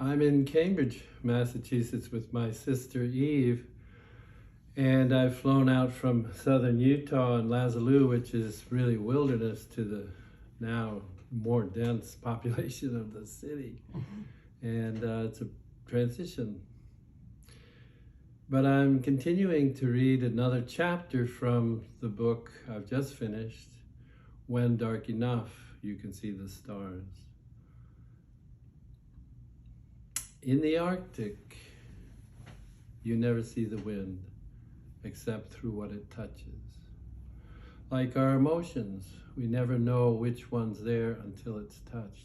I'm in Cambridge, Massachusetts with my sister Eve, and I've flown out from southern Utah and Lazaloo, which is really wilderness, to the now more dense population of the city. And it's a transition. But I'm continuing to read another chapter from the book I've just finished, When Dark Enough, You Can See the Stars. In the Arctic, you never see the wind except through what it touches. Like our emotions, we never know which one's there until it's touched.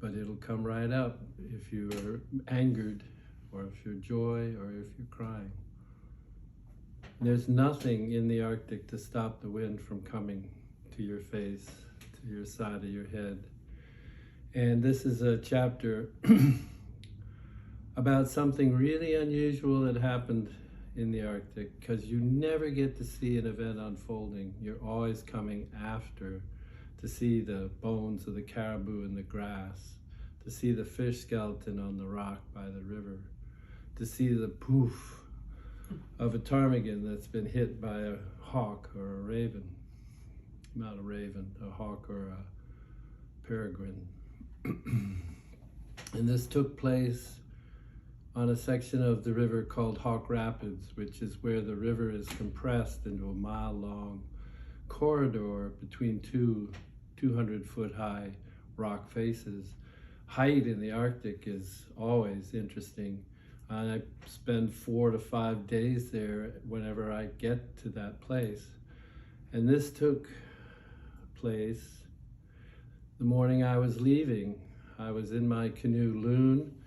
But it'll come right up if you are angered, or if you're joy, or if you're crying. There's nothing in the Arctic to stop the wind from coming to your face, to your side of your head. And this is a chapter about something really unusual that happened in the Arctic, because you never get to see an event unfolding. You're always coming after to see the bones of the caribou in the grass, to see the fish skeleton on the rock by the river, to see the poof of a ptarmigan that's been hit by a hawk or a raven. Not a raven, a hawk or a peregrine. And this took place on a section of the river called Hawk Rapids, which is where the river is compressed into a mile-long corridor between two 200-foot-high rock faces. Height in the Arctic is always interesting. And I spend 4 to 5 days there whenever I get to that place. And this took place the morning I was leaving. I was in my canoe loon,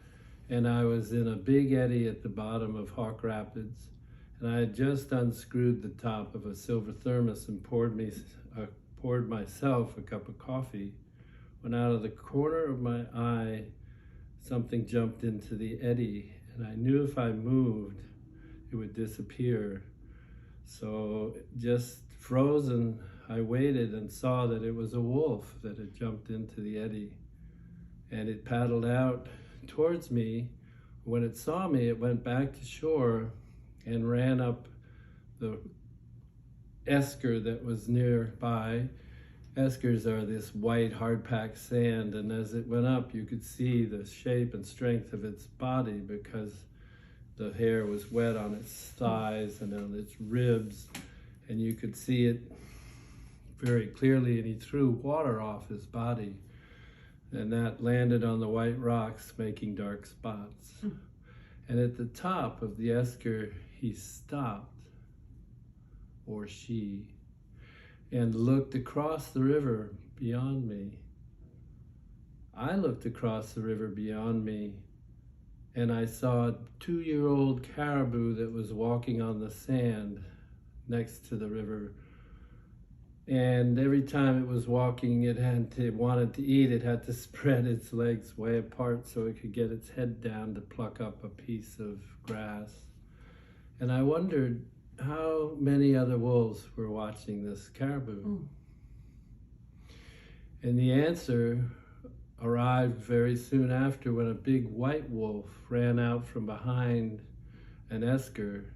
and I was in a big eddy at the bottom of Hawk Rapids, and I had just unscrewed the top of a silver thermos and poured myself a cup of coffee, when out of the corner of my eye, something jumped into the eddy, and I knew if I moved, it would disappear. So just frozen, I waited and saw that it was a wolf that had jumped into the eddy, and it paddled out towards me. When it saw me, it went back to shore and ran up the esker that was nearby. Eskers are this white hard-packed sand, and as it went up, you could see the shape and strength of its body because the hair was wet on its thighs and on its ribs, and you could see it very clearly, and he threw water off his body, and that landed on the white rocks, making dark spots. And at the top of the esker, he stopped, or she, and looked across the river beyond me. I looked across the river beyond me, and I saw a 2-year-old caribou that was walking on the sand next to the river. And every time it was walking, it wanted to eat, it had to spread its legs way apart so it could get its head down to pluck up a piece of grass. And I wondered how many other wolves were watching this caribou. And the answer arrived very soon after, when a big white wolf ran out from behind an esker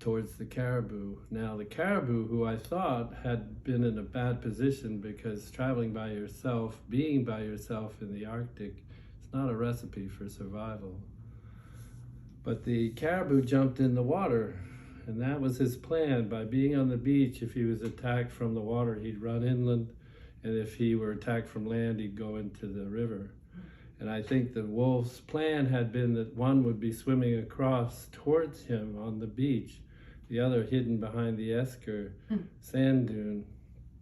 towards the caribou. Now the caribou, who I thought had been in a bad position because traveling by yourself, being by yourself in the Arctic, it's not a recipe for survival. But the caribou jumped in the water, and that was his plan. By being on the beach, if he was attacked from the water, he'd run inland, and if he were attacked from land, he'd go into the river. And I think the wolf's plan had been that one would be swimming across towards him on the beach, the other hidden behind the esker sand dune,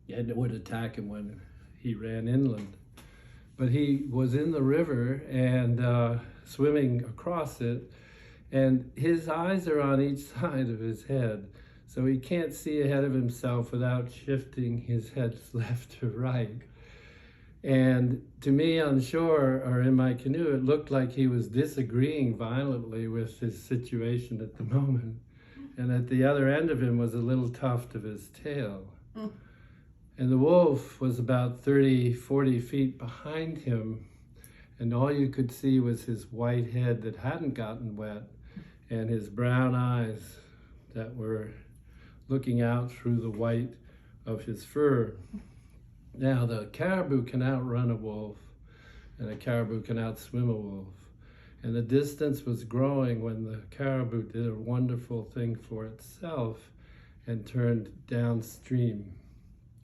and it would attack him when he ran inland. But he was in the river and swimming across it, and his eyes are on each side of his head, so he can't see ahead of himself without shifting his head left to right. And to me on shore, or in my canoe, it looked like he was disagreeing violently with his situation at the moment. And at the other end of him was a little tuft of his tail. And the wolf was about 30, 40 feet behind him, and all you could see was his white head that hadn't gotten wet and his brown eyes that were looking out through the white of his fur. Now, the caribou can outrun a wolf, and a caribou can outswim a wolf. And the distance was growing when the caribou did a wonderful thing for itself and turned downstream.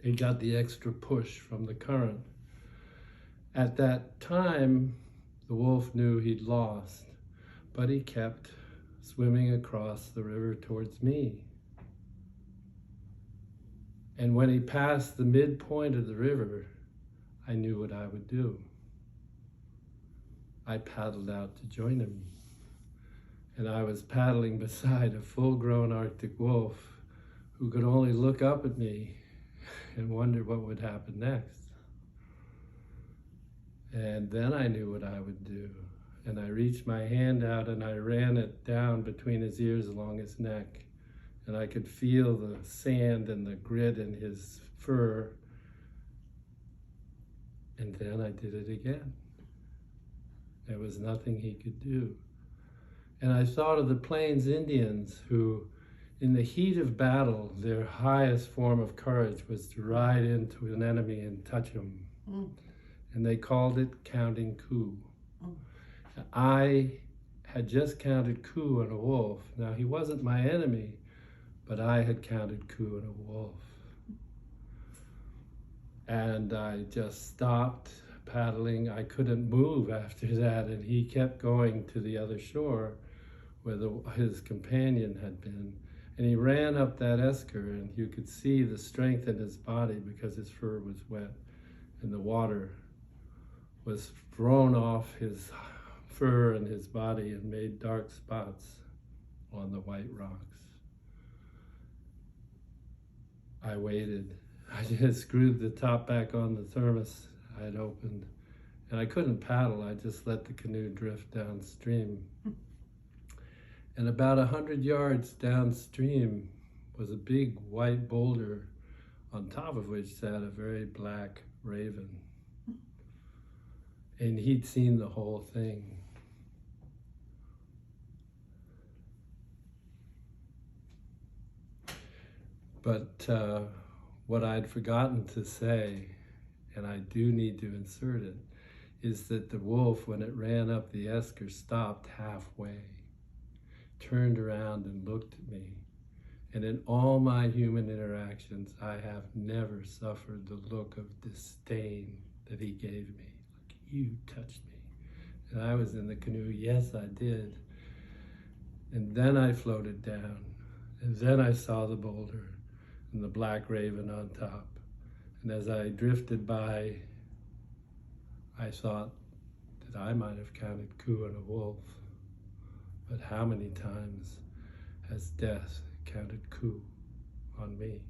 It got the extra push from the current. At that time, the wolf knew he'd lost, but he kept swimming across the river towards me. And when he passed the midpoint of the river, I knew what I would do. I paddled out to join him. And I was paddling beside a full-grown Arctic wolf who could only look up at me and wonder what would happen next. And then I knew what I would do. And I reached my hand out and I ran it down between his ears along his neck. And I could feel the sand and the grit in his fur. And then I did it again. There was nothing he could do. And I thought of the Plains Indians who, in the heat of battle, their highest form of courage was to ride into an enemy and touch him. And they called it counting coup. I had just counted coup on a wolf. Now, he wasn't my enemy, but I had counted coup on a wolf. And I just stopped paddling. I couldn't move after that, and he kept going to the other shore where his companion had been. And he ran up that esker, and you could see the strength in his body because his fur was wet, and the water was thrown off his fur and his body and made dark spots on the white rocks. I waited. I just screwed the top back on the thermos I had opened, and I couldn't paddle. I just let the canoe drift downstream. And about 100 yards downstream was a big white boulder on top of which sat a very black raven. And he'd seen the whole thing. But what I'd forgotten to say, and I do need to insert it, is that the wolf, when it ran up the esker, stopped halfway, turned around and looked at me. And in all my human interactions, I have never suffered the look of disdain that he gave me. Like, you touched me. And I was in the canoe, yes, I did. And then I floated down, and then I saw the boulder and the black raven on top. And as I drifted by, I thought that I might have counted coup on a wolf. But how many times has death counted coup on me?